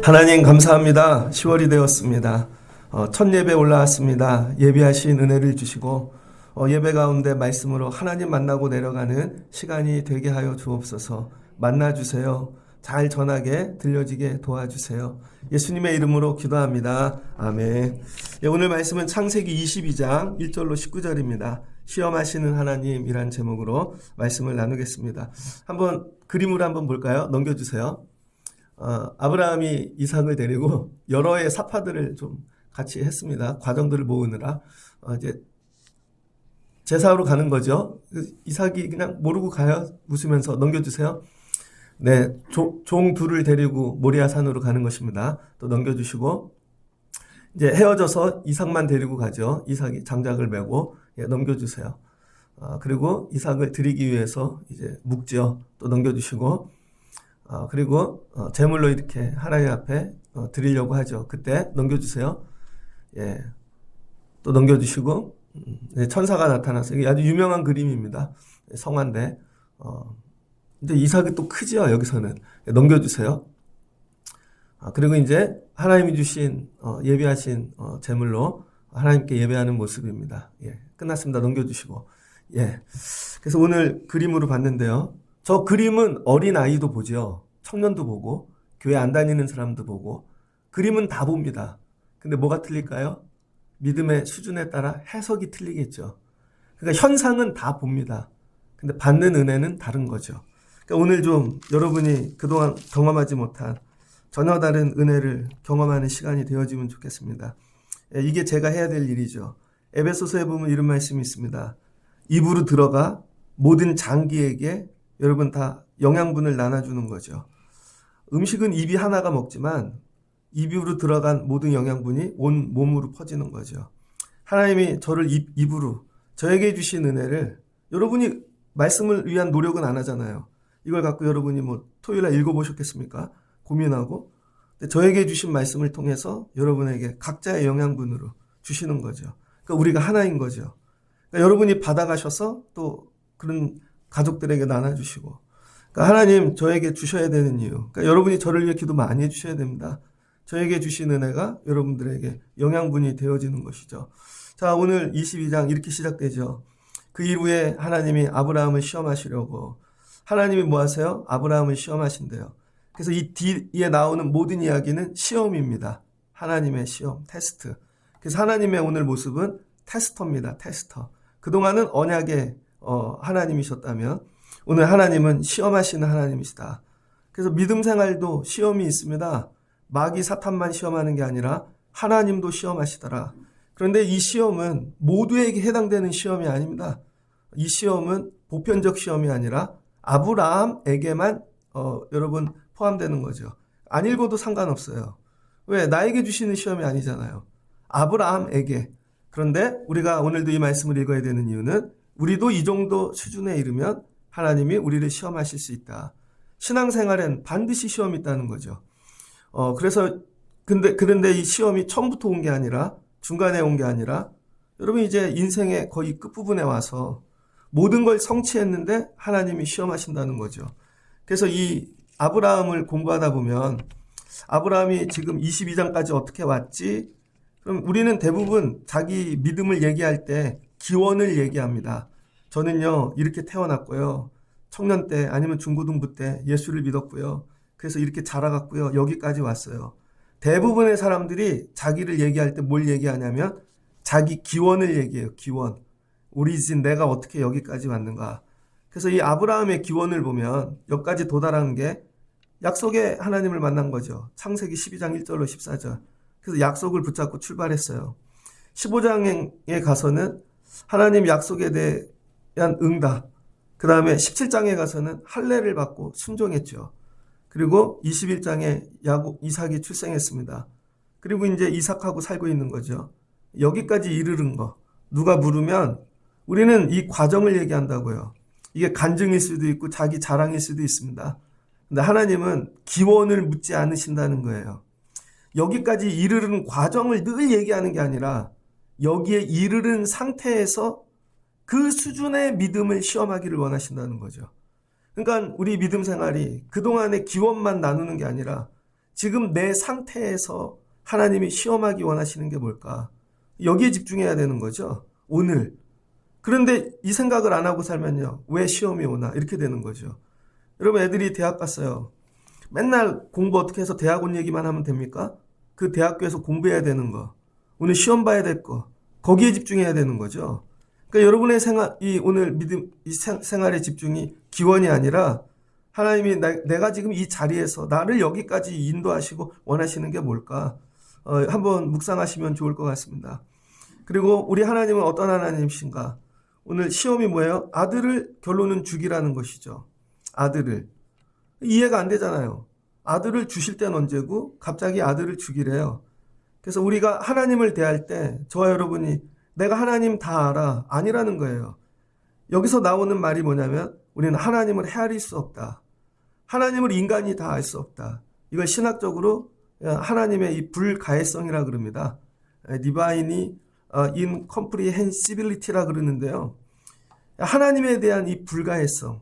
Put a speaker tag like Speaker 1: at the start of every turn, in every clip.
Speaker 1: 하나님 감사합니다. 10월이 되었습니다. 첫 예배 올라왔습니다. 예배하신 은혜를 주시고 예배 가운데 말씀으로 하나님 만나고 내려가는 시간이 되게 하여 주옵소서. 만나주세요. 잘 전하게 들려지게 도와주세요. 예수님의 이름으로 기도합니다. 아멘. 오늘 말씀은 창세기 22장 1절로 19절입니다. 시험하시는 하나님이란 제목으로 말씀을 나누겠습니다. 한번 그림으로 한번 볼까요? 넘겨주세요. 아브라함이 이삭을 데리고 여러 해 사파들을 좀 같이 했습니다. 과정들을 모으느라. 이제 제사하러 가는 거죠. 이삭이 그냥 모르고 가요. 웃으면서 넘겨주세요. 네, 종 둘을 데리고 모리아 산으로 가는 것입니다. 또 넘겨주시고, 이제 헤어져서 이삭만 데리고 가죠. 이삭이 장작을 메고, 넘겨주세요. 그리고 이삭을 드리기 위해서 이제 묵죠. 또 넘겨주시고, 그리고 제물로 이렇게 하나님 앞에 드리려고 하죠. 그때 넘겨주세요. 예, 또 넘겨주시고, 네, 천사가 나타나서 이게 아주 유명한 그림입니다. 성화인데 이제 이삭이 또 크죠. 여기서는 넘겨주세요. 그리고 이제 하나님이 주신 예배하신 제물로 하나님께 예배하는 모습입니다. 예, 끝났습니다. 넘겨주시고. 예, 그래서 오늘 그림으로 봤는데요. 저 그림은 어린 아이도 보죠. 청년도 보고 교회 안 다니는 사람도 보고 그림은 다 봅니다. 근데 뭐가 틀릴까요? 믿음의 수준에 따라 해석이 틀리겠죠. 그러니까 현상은 다 봅니다. 근데 받는 은혜는 다른 거죠. 그러니까 오늘 좀 여러분이 그동안 경험하지 못한 전혀 다른 은혜를 경험하는 시간이 되어지면 좋겠습니다. 이게 제가 해야 될 일이죠. 에베소서에 보면 이런 말씀이 있습니다. 입으로 들어가 모든 장기에게 여러분 다 영양분을 나눠주는 거죠. 음식은 입이 하나가 먹지만 입으로 들어간 모든 영양분이 온 몸으로 퍼지는 거죠. 하나님이 저를 입으로 저에게 주신 은혜를 여러분이 말씀을 위한 노력은 안 하잖아요. 이걸 갖고 여러분이 토요일날 읽어보셨겠습니까? 고민하고. 근데 저에게 주신 말씀을 통해서 여러분에게 각자의 영양분으로 주시는 거죠. 그러니까 우리가 하나인 거죠. 그러니까 여러분이 받아가셔서 또 그런 가족들에게 나눠주시고. 그러니까 하나님 저에게 주셔야 되는 이유. 그러니까 여러분이 저를 위해 기도 많이 해주셔야 됩니다. 저에게 주신 은혜가 여러분들에게 영양분이 되어지는 것이죠. 자, 오늘 22장 이렇게 시작되죠. 그 이후에 하나님이 아브라함을 시험하시려고 하나님이 뭐 하세요? 아브라함을 시험하신대요. 그래서 이 뒤에 나오는 모든 이야기는 시험입니다. 하나님의 시험, 테스트. 그래서 하나님의 오늘 모습은 테스터입니다. 테스터. 그동안은 언약의 하나님이셨다면 오늘 하나님은 시험하시는 하나님이시다. 그래서 믿음 생활도 시험이 있습니다. 마귀 사탄만 시험하는 게 아니라 하나님도 시험하시더라. 그런데 이 시험은 모두에게 해당되는 시험이 아닙니다. 이 시험은 보편적 시험이 아니라 아브라함에게만 여러분 포함되는 거죠. 안 읽어도 상관없어요. 왜? 나에게 주시는 시험이 아니잖아요. 아브라함에게. 그런데 우리가 오늘도 이 말씀을 읽어야 되는 이유는 우리도 이 정도 수준에 이르면 하나님이 우리를 시험하실 수 있다. 신앙생활엔 반드시 시험이 있다는 거죠. 그런데 이 시험이 처음부터 온 게 아니라 중간에 온 게 아니라 여러분 이제 인생의 거의 끝부분에 와서 모든 걸 성취했는데 하나님이 시험하신다는 거죠. 그래서 이 아브라함을 공부하다 보면 아브라함이 지금 22장까지 어떻게 왔지? 그럼 우리는 대부분 자기 믿음을 얘기할 때 기원을 얘기합니다. 저는요 이렇게 태어났고요. 청년 때 아니면 중고등부 때 예수를 믿었고요. 그래서 이렇게 자라갔고요. 여기까지 왔어요. 대부분의 사람들이 자기를 얘기할 때 뭘 얘기하냐면 자기 기원을 얘기해요. 기원. 오리진 내가 어떻게 여기까지 왔는가. 그래서 이 아브라함의 기원을 보면 여기까지 도달한 게 약속의 하나님을 만난 거죠. 창세기 12장 1절로 14절. 그래서 약속을 붙잡고 출발했어요. 15장에 가서는 하나님 약속에 대한 응답. 그 다음에 17장에 가서는 할례를 받고 순종했죠. 그리고 21장에 이삭이 출생했습니다. 그리고 이제 이삭하고 살고 있는 거죠. 여기까지 이르는 거. 누가 물으면 우리는 이 과정을 얘기한다고요. 이게 간증일 수도 있고 자기 자랑일 수도 있습니다. 근데 하나님은 기원을 묻지 않으신다는 거예요. 여기까지 이르는 과정을 늘 얘기하는 게 아니라 여기에 이르는 상태에서 그 수준의 믿음을 시험하기를 원하신다는 거죠. 그러니까 우리 믿음 생활이 그동안의 기원만 나누는 게 아니라 지금 내 상태에서 하나님이 시험하기 원하시는 게 뭘까? 여기에 집중해야 되는 거죠. 오늘. 그런데 이 생각을 안 하고 살면요. 왜 시험이 오나? 이렇게 되는 거죠. 여러분 애들이 대학 갔어요. 맨날 공부 어떻게 해서 대학 온 얘기만 하면 됩니까? 그 대학교에서 공부해야 되는 거. 오늘 시험 봐야 될 거. 거기에 집중해야 되는 거죠. 그러니까 여러분의 오늘 믿음, 생활의 집중이 기원이 아니라 하나님이 내가 지금 이 자리에서 나를 여기까지 인도하시고 원하시는 게 뭘까? 한번 묵상하시면 좋을 것 같습니다. 그리고 우리 하나님은 어떤 하나님이신가? 오늘 시험이 뭐예요? 아들을 결론은 죽이라는 것이죠. 아들을. 이해가 안 되잖아요. 아들을 주실 때는 언제고 갑자기 아들을 죽이래요. 그래서 우리가 하나님을 대할 때 저와 여러분이 내가 하나님 다 알아. 아니라는 거예요. 여기서 나오는 말이 뭐냐면 우리는 하나님을 헤아릴 수 없다. 하나님을 인간이 다 알 수 없다. 이걸 신학적으로 하나님의 이 불가해성이라 그럽니다. Divine Incomprehensibility라 그러는데요. 하나님에 대한 이 불가해성.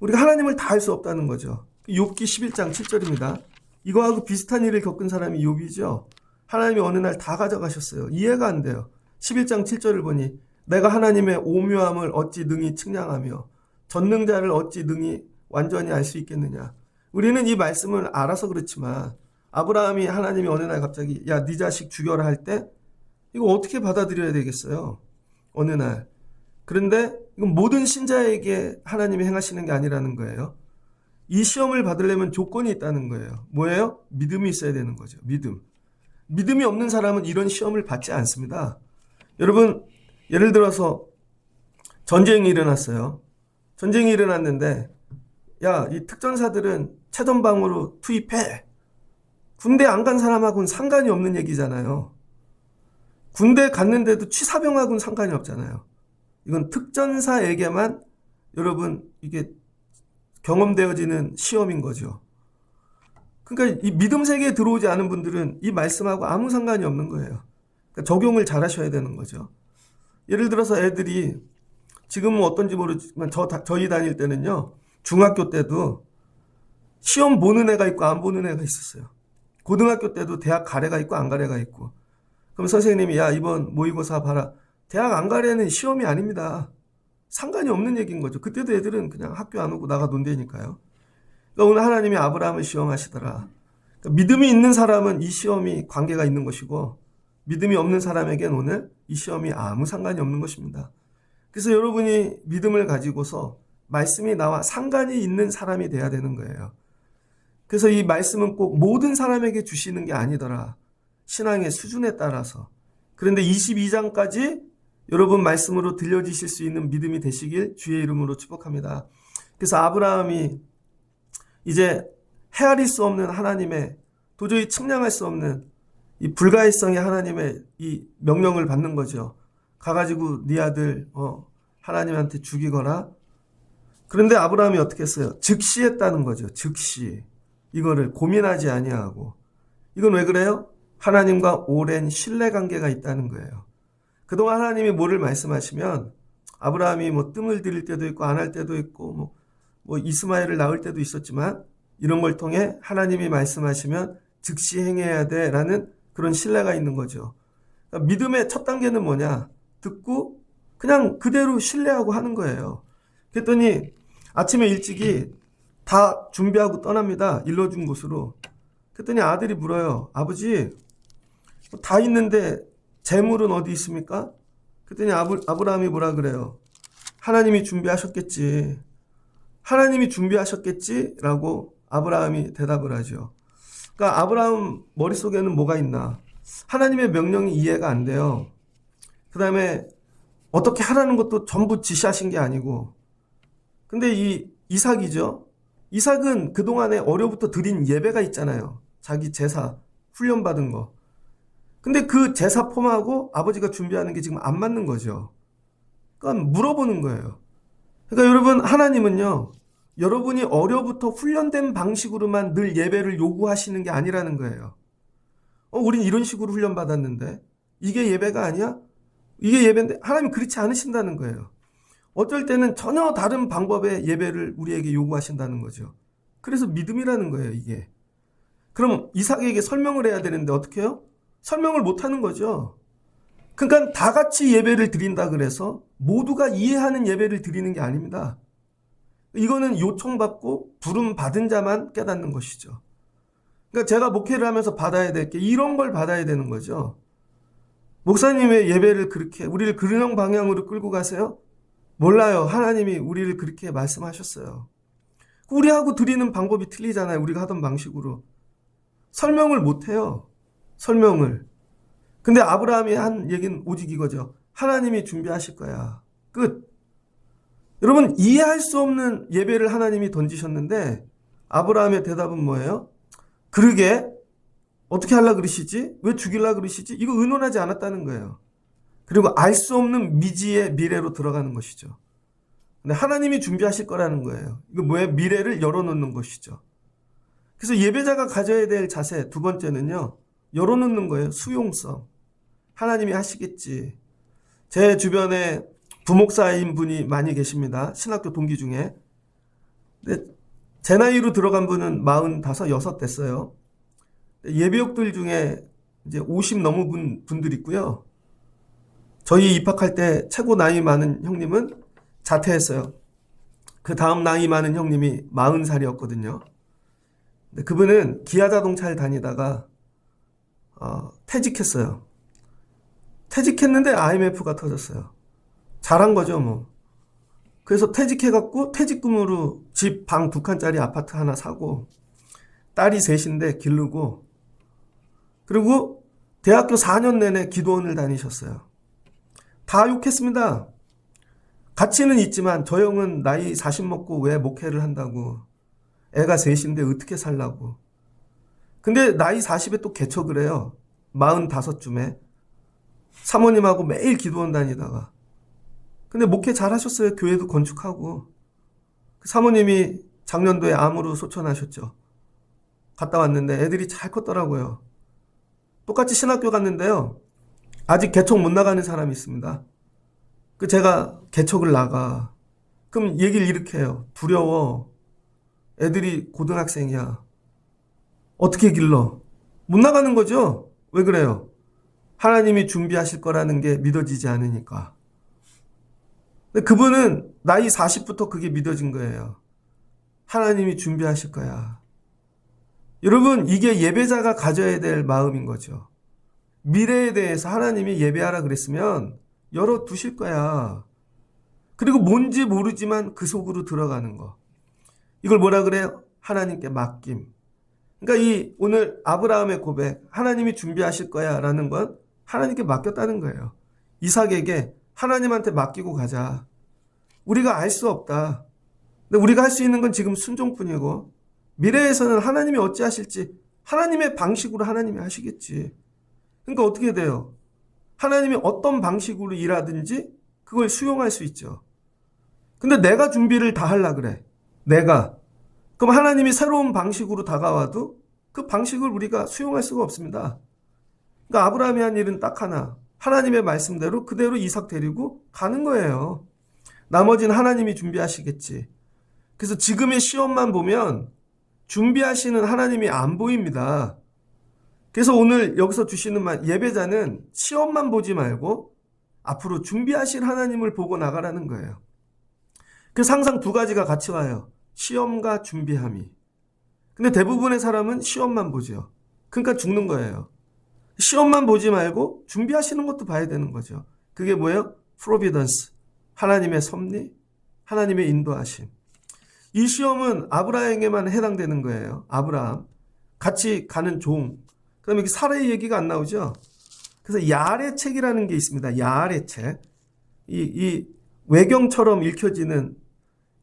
Speaker 1: 우리가 하나님을 다 알 수 없다는 거죠. 욥기 11장 7절입니다. 이거하고 비슷한 일을 겪은 사람이 욥이죠. 하나님이 어느 날 다 가져가셨어요. 이해가 안 돼요. 11장 7절을 보니 내가 하나님의 오묘함을 어찌 능히 측량하며 전능자를 어찌 능히 완전히 알 수 있겠느냐. 우리는 이 말씀을 알아서 그렇지만 아브라함이 하나님이 어느 날 갑자기 야, 네 자식 죽여라 할 때 이거 어떻게 받아들여야 되겠어요? 어느 날. 그런데 이건 모든 신자에게 하나님이 행하시는 게 아니라는 거예요. 이 시험을 받으려면 조건이 있다는 거예요. 뭐예요? 믿음이 있어야 되는 거죠. 믿음. 믿음이 없는 사람은 이런 시험을 받지 않습니다. 여러분, 예를 들어서 전쟁이 일어났어요. 전쟁이 일어났는데 야, 이 특전사들은 최전방으로 투입해. 군대 안 간 사람하고는 상관이 없는 얘기잖아요. 군대 갔는데도 취사병하고는 상관이 없잖아요. 이건 특전사에게만 여러분 이게 경험되어지는 시험인 거죠. 그러니까 이 믿음 세계에 들어오지 않은 분들은 이 말씀하고 아무 상관이 없는 거예요. 그러니까 적용을 잘 하셔야 되는 거죠. 예를 들어서 애들이 지금은 어떤지 모르지만 저희 다닐 때는요. 중학교 때도 시험 보는 애가 있고 안 보는 애가 있었어요. 고등학교 때도 대학 가래가 있고 안 가래가 있고. 그럼 선생님이 야 이번 모의고사 봐라. 대학 안 가래는 시험이 아닙니다. 상관이 없는 얘기인 거죠. 그때도 애들은 그냥 학교 안 오고 나가 논다니까요. 그러니까 오늘 하나님이 아브라함을 시험하시더라. 그러니까 믿음이 있는 사람은 이 시험이 관계가 있는 것이고 믿음이 없는 사람에겐 오늘 이 시험이 아무 상관이 없는 것입니다. 그래서 여러분이 믿음을 가지고서 말씀이 나와 상관이 있는 사람이 돼야 되는 거예요. 그래서 이 말씀은 꼭 모든 사람에게 주시는 게 아니더라. 신앙의 수준에 따라서. 그런데 22장까지 여러분 말씀으로 들려지실 수 있는 믿음이 되시길 주의 이름으로 축복합니다. 그래서 아브라함이 이제 헤아릴 수 없는 하나님의 도저히 측량할 수 없는 이 불가해성의 하나님의 이 명령을 받는 거죠. 가가지고 네 아들 하나님한테 죽이거라. 그런데 아브라함이 어떻게 했어요? 즉시 했다는 거죠. 즉시. 이거를 고민하지 아니하고. 이건 왜 그래요? 하나님과 오랜 신뢰관계가 있다는 거예요. 그동안 하나님이 뭐를 말씀하시면 아브라함이 뭐 뜸을 들일 때도 있고 안 할 때도 있고 뭐 이스마엘을 낳을 때도 있었지만 이런 걸 통해 하나님이 말씀하시면 즉시 행해야 돼라는 그런 신뢰가 있는 거죠. 그러니까 믿음의 첫 단계는 뭐냐? 듣고 그냥 그대로 신뢰하고 하는 거예요. 그랬더니 아침에 일찍이 다 준비하고 떠납니다. 일러준 곳으로. 그랬더니 아들이 물어요. 아버지 다 있는데 재물은 어디 있습니까? 그랬더니 아브라함이 뭐라 그래요? 하나님이 준비하셨겠지. 하나님이 준비하셨겠지라고 아브라함이 대답을 하죠. 그러니까 아브라함 머릿속에는 뭐가 있나? 하나님의 명령이 이해가 안 돼요. 그 다음에 어떻게 하라는 것도 전부 지시하신 게 아니고. 근데 이 이삭이죠. 이삭은 그동안에 어려부터 드린 예배가 있잖아요. 자기 제사 훈련받은 거. 근데 그 제사 폼하고 아버지가 준비하는 게 지금 안 맞는 거죠. 그러니까 물어보는 거예요. 그러니까 여러분 하나님은요. 여러분이 어려부터 훈련된 방식으로만 늘 예배를 요구하시는 게 아니라는 거예요. 우린 이런 식으로 훈련받았는데 이게 예배가 아니야? 이게 예배인데 하나님 그렇지 않으신다는 거예요. 어쩔 때는 전혀 다른 방법의 예배를 우리에게 요구하신다는 거죠. 그래서 믿음이라는 거예요, 이게. 그럼 이삭에게 설명을 해야 되는데 어떻게 해요? 설명을 못 하는 거죠. 그러니까 다 같이 예배를 드린다 그래서 모두가 이해하는 예배를 드리는 게 아닙니다. 이거는 요청받고 부름 받은 자만 깨닫는 것이죠. 그러니까 제가 목회를 하면서 받아야 될 게 이런 걸 받아야 되는 거죠. 목사님의 예배를 그렇게 우리를 그런 방향으로 끌고 가세요? 몰라요. 하나님이 우리를 그렇게 말씀하셨어요. 우리하고 드리는 방법이 틀리잖아요. 우리가 하던 방식으로. 설명을 못해요. 설명을. 근데 아브라함이 한 얘기는 오직 이거죠. 하나님이 준비하실 거야. 끝. 여러분, 이해할 수 없는 예배를 하나님이 던지셨는데 아브라함의 대답은 뭐예요? 그러게 어떻게 하려고 그러시지? 왜 죽이려고 그러시지? 이거 의논하지 않았다는 거예요. 그리고 알 수 없는 미지의 미래로 들어가는 것이죠. 근데 하나님이 준비하실 거라는 거예요. 이거 뭐예요? 미래를 열어놓는 것이죠. 그래서 예배자가 가져야 될 자세 두 번째는요. 열어놓는 거예요. 수용성. 하나님이 하시겠지. 제 주변에 부목사인 분이 많이 계십니다. 신학교 동기 중에. 근데 제 나이로 들어간 분은 45, 6 됐어요. 예비역들 중에 이제 50 넘은 분들 있고요. 저희 입학할 때 최고 나이 많은 형님은 자퇴했어요. 그 다음 나이 많은 형님이 40살이었거든요. 근데 그분은 기아자동차를 다니다가 퇴직했어요. 퇴직했는데 IMF가 터졌어요. 잘한 거죠, 뭐. 그래서 퇴직해갖고 퇴직금으로 집 방 2칸짜리 아파트 하나 사고 딸이 셋인데 기르고 그리고 대학교 4년 내내 기도원을 다니셨어요. 다 욕했습니다. 가치는 있지만 저 형은 나이 40 먹고 왜 목회를 한다고. 애가 셋인데 어떻게 살라고. 근데 나이 40에 또 개척을 해요. 45쯤에. 사모님하고 매일 기도원 다니다가. 근데 목회 잘하셨어요. 교회도 건축하고. 사모님이 작년도에 암으로 소천하셨죠. 갔다 왔는데 애들이 잘 컸더라고요. 똑같이 신학교 갔는데요. 아직 개척 못 나가는 사람이 있습니다. 제가 개척을 나가. 그럼 얘기를 이렇게 해요. 두려워. 애들이 고등학생이야. 어떻게 길러? 못 나가는 거죠? 왜 그래요? 하나님이 준비하실 거라는 게 믿어지지 않으니까. 근데 그분은 나이 40부터 그게 믿어진 거예요. 하나님이 준비하실 거야. 여러분, 이게 예배자가 가져야 될 마음인 거죠. 미래에 대해서 하나님이 예배하라 그랬으면 열어두실 거야. 그리고 뭔지 모르지만 그 속으로 들어가는 거. 이걸 뭐라 그래요? 하나님께 맡김. 그러니까 이 오늘 아브라함의 고백, 하나님이 준비하실 거야 라는 건 하나님께 맡겼다는 거예요. 이삭에게 하나님한테 맡기고 가자. 우리가 알 수 없다. 근데 우리가 할 수 있는 건 지금 순종뿐이고 미래에서는 하나님이 어찌하실지 하나님의 방식으로 하나님이 하시겠지. 그러니까 어떻게 돼요? 하나님이 어떤 방식으로 일하든지 그걸 수용할 수 있죠. 근데 내가 준비를 다 하려고 그래. 내가. 그럼 하나님이 새로운 방식으로 다가와도 그 방식을 우리가 수용할 수가 없습니다. 그러니까 아브라함이 한 일은 딱 하나. 하나님의 말씀대로 그대로 이삭 데리고 가는 거예요. 나머지는 하나님이 준비하시겠지. 그래서 지금의 시험만 보면 준비하시는 하나님이 안 보입니다. 그래서 오늘 여기서 주시는 말, 예배자는 시험만 보지 말고 앞으로 준비하실 하나님을 보고 나가라는 거예요. 그래서 항상 두 가지가 같이 와요. 시험과 준비함이. 근데 대부분의 사람은 시험만 보죠. 그러니까 죽는 거예요. 시험만 보지 말고 준비하시는 것도 봐야 되는 거죠. 그게 뭐예요? 프로비던스. 하나님의 섭리, 하나님의 인도하심. 이 시험은 아브라함에게만 해당되는 거예요. 아브라함. 같이 가는 종. 그 다음에 사라의 얘기가 안 나오죠. 그래서 야알의 책이라는 게 있습니다. 야알의 책. 이 외경처럼 읽혀지는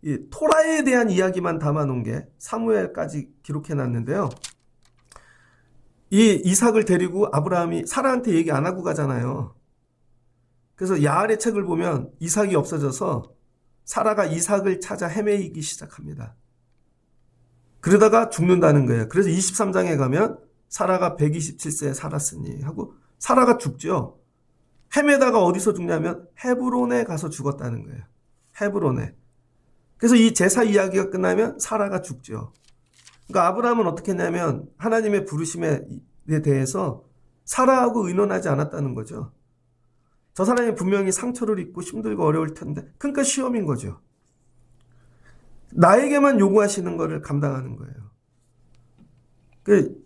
Speaker 1: 이 토라에 대한 이야기만 담아놓은 게 사무엘까지 기록해놨는데요. 이 이삭을 데리고 아브라함이 사라한테 얘기 안 하고 가잖아요. 그래서 야알의 책을 보면 이삭이 없어져서 사라가 이삭을 찾아 헤매이기 시작합니다. 그러다가 죽는다는 거예요. 그래서 23장에 가면 사라가 127세 살았으니 하고 사라가 죽죠. 헤매다가 어디서 죽냐면 헤브론에 가서 죽었다는 거예요. 헤브론에. 그래서 이 제사 이야기가 끝나면 사라가 죽죠. 그러니까 아브라함은 어떻게 했냐면 하나님의 부르심에 대해서 사라하고 의논하지 않았다는 거죠. 저 사람이 분명히 상처를 입고 힘들고 어려울 텐데, 그러니까 시험인 거죠. 나에게만 요구하시는 거를 감당하는 거예요.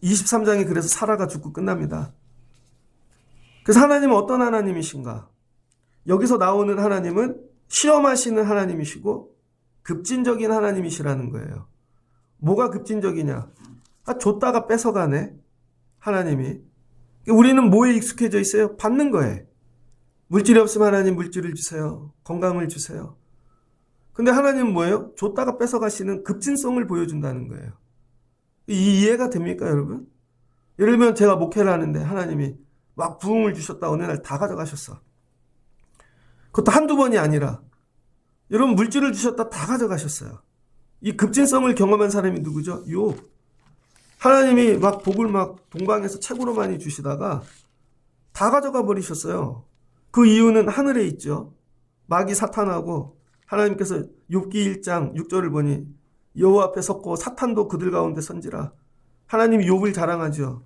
Speaker 1: 23장이 그래서 사라가 죽고 끝납니다. 그래서 하나님은 어떤 하나님이신가? 여기서 나오는 하나님은 시험하시는 하나님이시고 급진적인 하나님이시라는 거예요. 뭐가 급진적이냐? 줬다가 뺏어가네, 하나님이. 우리는 뭐에 익숙해져 있어요? 받는 거예요. 물질이 없으면 하나님 물질을 주세요. 건강을 주세요. 근데 하나님은 뭐예요? 줬다가 뺏어가시는 급진성을 보여준다는 거예요. 이해가 됩니까, 여러분? 예를 들면 제가 목회를 하는데 하나님이 막 부흥을 주셨다 어느 날 다 가져가셨어. 그것도 한두 번이 아니라 여러분 물질을 주셨다 다 가져가셨어요. 이 급진성을 경험한 사람이 누구죠? 욥. 하나님이 막 복을 막 동방에서 최고로 많이 주시다가 다 가져가 버리셨어요. 그 이유는 하늘에 있죠. 마귀 사탄하고 하나님께서 욥기 1장 6절을 보니 여호와 앞에 섰고 사탄도 그들 가운데 선지라. 하나님이 욥을 자랑하죠.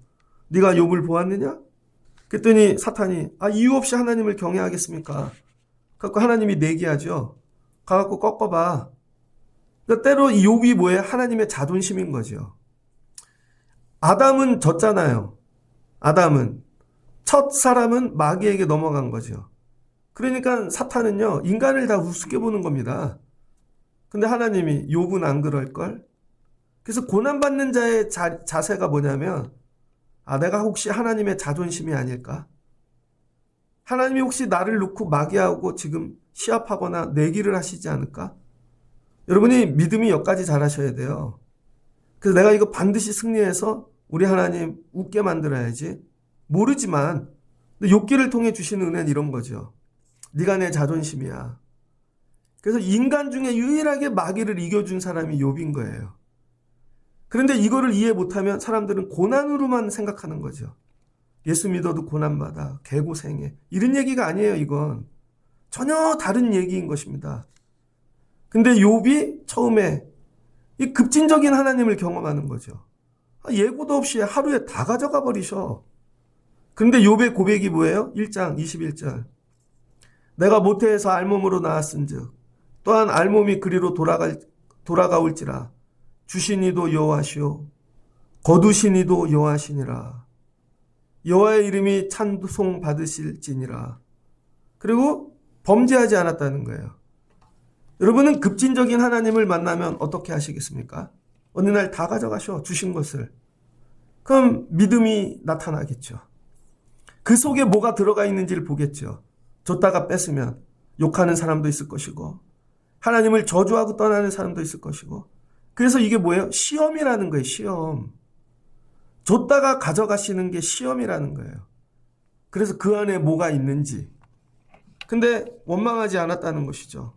Speaker 1: 네가 욥을 보았느냐? 그랬더니 사탄이 이유 없이 하나님을 경외하겠습니까? 그래서 하나님이 내기하죠. 가갖고 꺾어봐. 그러니까 때로 이 욥이 뭐예요? 하나님의 자존심인 거죠. 아담은 졌잖아요. 아담은. 첫 사람은 마귀에게 넘어간 거죠. 그러니까 사탄은요, 인간을 다 우습게 보는 겁니다. 근데 하나님이 욥은 안 그럴걸? 그래서 고난받는 자의 자세가 뭐냐면, 내가 혹시 하나님의 자존심이 아닐까? 하나님이 혹시 나를 놓고 마귀하고 지금 시합하거나 내기를 하시지 않을까? 여러분이 믿음이 여기까지 잘하셔야 돼요. 그래서 내가 이거 반드시 승리해서 우리 하나님 웃게 만들어야지. 모르지만 욥기를 통해 주시는 은혜는 이런 거죠. 네가 내 자존심이야. 그래서 인간 중에 유일하게 마귀를 이겨준 사람이 욥인 거예요. 그런데 이거를 이해 못하면 사람들은 고난으로만 생각하는 거죠. 예수 믿어도 고난받아, 개고생해. 이런 얘기가 아니에요, 이건. 전혀 다른 얘기인 것입니다. 근데 욥이 처음에 이 급진적인 하나님을 경험하는 거죠. 예고도 없이 하루에 다 가져가 버리셔. 근데 욥의 고백이 뭐예요? 1장 21절. 내가 모태에서 알몸으로 나왔은즉 또한 알몸이 그리로 돌아가올지라. 주신 이도 여호와시오 거두신 이도 여호와시니라. 여호와의 이름이 찬송 받으실지니라. 그리고 범죄하지 않았다는 거예요. 여러분은 급진적인 하나님을 만나면 어떻게 하시겠습니까? 어느 날 다 가져가셔, 주신 것을. 그럼 믿음이 나타나겠죠. 그 속에 뭐가 들어가 있는지를 보겠죠. 줬다가 뺏으면 욕하는 사람도 있을 것이고 하나님을 저주하고 떠나는 사람도 있을 것이고. 그래서 이게 뭐예요? 시험이라는 거예요. 시험. 줬다가 가져가시는 게 시험이라는 거예요. 그래서 그 안에 뭐가 있는지. 근데 원망하지 않았다는 것이죠.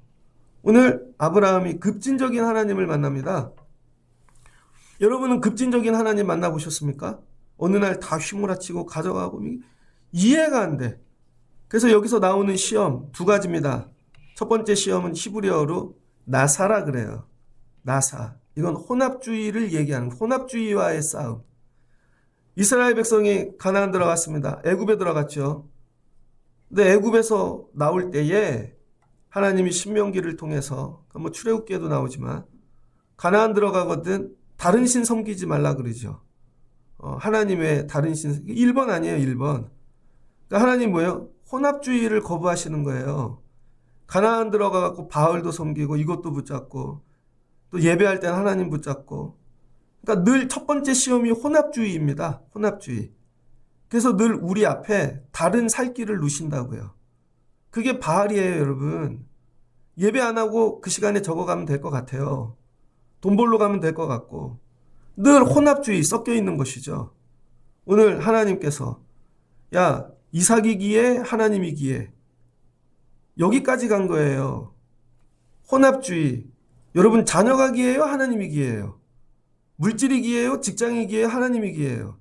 Speaker 1: 오늘 아브라함이 급진적인 하나님을 만납니다. 여러분은 급진적인 하나님 만나보셨습니까? 어느 날 다 휘몰아치고 가져가고 이해가 안 돼. 그래서 여기서 나오는 시험 두 가지입니다. 첫 번째 시험은 히브리어로 나사라 그래요. 나사. 이건 혼합주의를 얘기하는 혼합주의와의 싸움. 이스라엘 백성이 가나안 들어갔습니다. 애굽에 들어갔죠. 근데 애굽에서 나올 때에 하나님이 신명기를 통해서 뭐 출애굽기에도 나오지만 가나안 들어가거든 다른 신 섬기지 말라 그러죠. 하나님의 다른 신 1번 아니에요. 1번. 그러니까 하나님 뭐예요? 혼합주의를 거부하시는 거예요. 가나안 들어가갖고 바알도 섬기고 이것도 붙잡고 또 예배할 때는 하나님 붙잡고. 그러니까 늘 첫 번째 시험이 혼합주의입니다. 혼합주의. 그래서 늘 우리 앞에 다른 살 길을 누신다고요. 그게 바알이에요, 여러분. 예배 안 하고 그 시간에 적어가면 될 것 같아요. 돈 벌러 가면 될 것 같고. 늘 혼합주의 섞여 있는 것이죠. 오늘 하나님께서 이삭이기에 하나님이기에 여기까지 간 거예요. 혼합주의. 여러분 자녀가 기예요? 하나님이 기예요? 물질이 기예요? 직장이 기예요? 하나님이 기예요?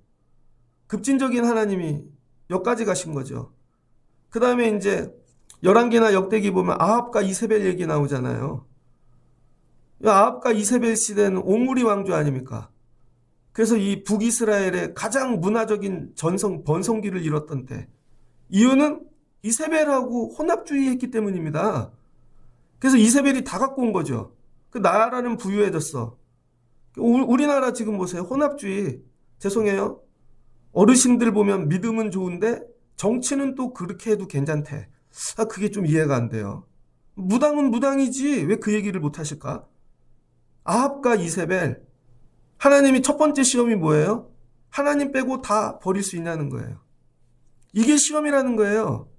Speaker 1: 급진적인 하나님이 여기까지 가신 거죠. 그 다음에 이제 열왕기나 역대기 보면 아합과 이세벨 얘기 나오잖아요. 아합과 이세벨 시대는 옴므리 왕조 아닙니까? 그래서 이 북이스라엘의 가장 문화적인 번성기를 이뤘던 때, 이유는 이세벨하고 혼합주의했기 때문입니다. 그래서 이세벨이 다 갖고 온 거죠. 그 나라는 부유해졌어. 우리나라 지금 보세요. 혼합주의. 죄송해요. 어르신들 보면 믿음은 좋은데 정치는 또 그렇게 해도 괜찮대. 그게 좀 이해가 안 돼요. 무당은 무당이지 왜 그 얘기를 못 하실까? 아합과 이세벨. 하나님이 첫 번째 시험이 뭐예요? 하나님 빼고 다 버릴 수 있냐는 거예요. 이게 시험이라는 거예요.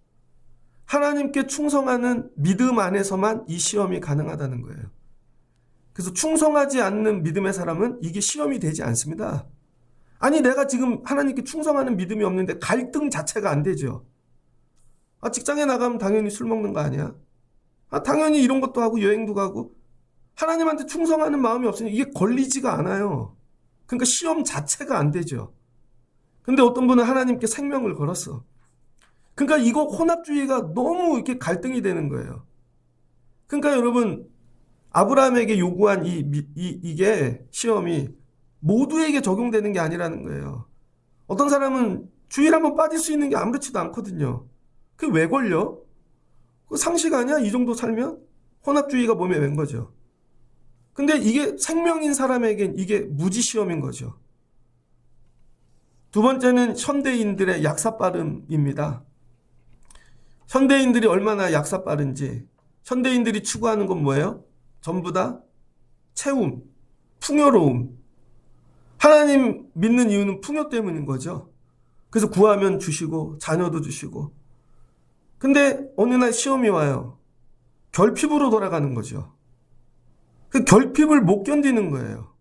Speaker 1: 하나님께 충성하는 믿음 안에서만 이 시험이 가능하다는 거예요. 그래서 충성하지 않는 믿음의 사람은 이게 시험이 되지 않습니다. 아니 내가 지금 하나님께 충성하는 믿음이 없는데 갈등 자체가 안 되죠. 직장에 나가면 당연히 술 먹는 거 아니야? 당연히 이런 것도 하고 여행도 가고 하나님한테 충성하는 마음이 없으니 이게 걸리지가 않아요. 그러니까 시험 자체가 안 되죠. 근데 어떤 분은 하나님께 생명을 걸었어. 그러니까 이거 혼합주의가 너무 이렇게 갈등이 되는 거예요. 그러니까 여러분 아브라함에게 요구한 이게 시험이 모두에게 적용되는 게 아니라는 거예요. 어떤 사람은 주일 한번 빠질 수 있는 게 아무렇지도 않거든요. 그게 왜 걸려? 그 상식 아니야? 이 정도 살면? 혼합주의가 몸에 웬 거죠. 근데 이게 생명인 사람에겐 이게 무지시험인 거죠. 두 번째는 현대인들의 약사빠름입니다. 현대인들이 얼마나 약사빠른지, 현대인들이 추구하는 건 뭐예요? 전부 다 채움, 풍요로움. 하나님 믿는 이유는 풍요 때문인 거죠. 그래서 구하면 주시고 자녀도 주시고. 근데 어느 날 시험이 와요. 결핍으로 돌아가는 거죠. 그 결핍을 못 견디는 거예요.